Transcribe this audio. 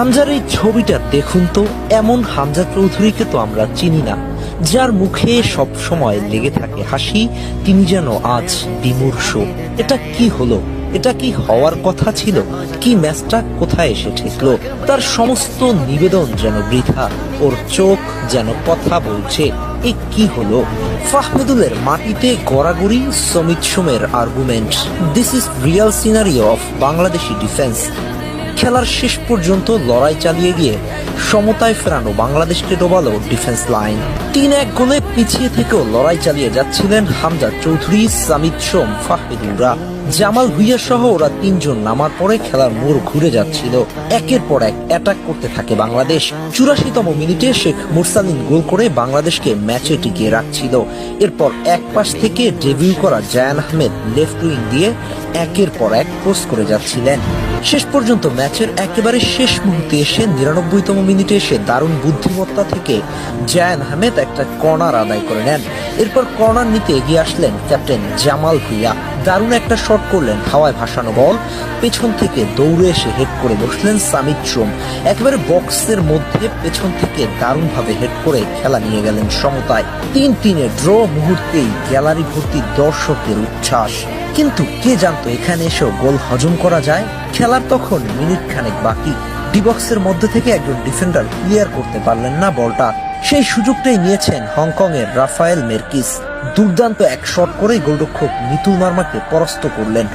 হামজার এই ছবিটা দেখুন তো, এমন হামজা চৌধুরীকে তো আমরা চিনি না, যার মুখে সব সময় লেগে থাকে হাসি। তিনি যেন আজ বিমূর্ষ। এটা কি হলো? এটা কি হওয়ার কথা ছিল? কি ম্যাচটা কোথায় এসে ঠেকলো? তার সমস্ত নিবেদন যেন বৃথা, ওর চোখ যেন কথা বলছে। এ কি হলো? ফাহমিদুলের মাটিতে গড়াগড়ি, সমিত সোমের argument. This is real scenario of Bangladeshi defence. খেলার শেষ পর্যন্ত লড়াই চালিয়ে গিয়ে সমতায় ফেরানো বাংলাদেশকে ডোবালো ডিফেন্স লাইন। ৩-১ গোলে পিছিয়ে থেকেও লড়াই চালিয়ে যাচ্ছিলেন হামজা চৌধুরী, সামিত সোম, ফাহমিদুলরা। জামাল ভুঁইয়া সহ ওরা তিনজন নামার পরে খেলার মোড় ঘুরে যাচ্ছিল। একের পর এক অ্যাটাক করতে থাকে বাংলাদেশ। ৮৪তম মিনিটে শেখ মুরসালিন গোল করে বাংলাদেশকে ম্যাচে টিকিয়ে রাখছিল। এরপর এক পাশ থেকে ডেবিউ করা জায়ান আহমেদ লেফট উইং দিয়ে একের পর এক ক্রস করে যাচ্ছিলেন। শেষ পর্যন্ত ম্যাচের একেবারে শেষ মুহূর্তে এসে ৯৯তম মিনিটে এসে দারুণ বুদ্ধিমত্তা থেকে জায়ান আহমেদ একটা কর্নার আদায় করে নেন। এরপর কর্নার নিতে এগিয়ে আসলেন ক্যাপ্টেন জামাল ভুঁইয়া। দারুণ একটা শট করলেন, হাওয়ায় ভাসানো বল পেছন থেকে দৌড়ে এসে হেড করে বসলেন সামিত সোম। একেবারে বক্সের মধ্যে পেছন থেকে দারুণভাবে হেড করে খেলা নিয়ে গেলেন সমতায়। ৩-৩ ড্র। মুহূর্তেই গ্যালারি ভর্তি দর্শকের উচ্ছ্বাস। কিন্তু কে জানতো এখানে এসেও গোল হজম করা যায়। খেলার তখন মিনিট খানেক বাকি। ডিবক্সের মধ্যে থেকে একজন ডিফেন্ডার ক্লিয়ার করতে পারলেন না বলটা। সেই সুযোগটাই নিয়েছেন হংকং এর রাফায়েল মেরকিস। দুর্দান্ত এক শট করে গোলরক্ষক মিতুল মার্মাকে পরাস্ত করলেন।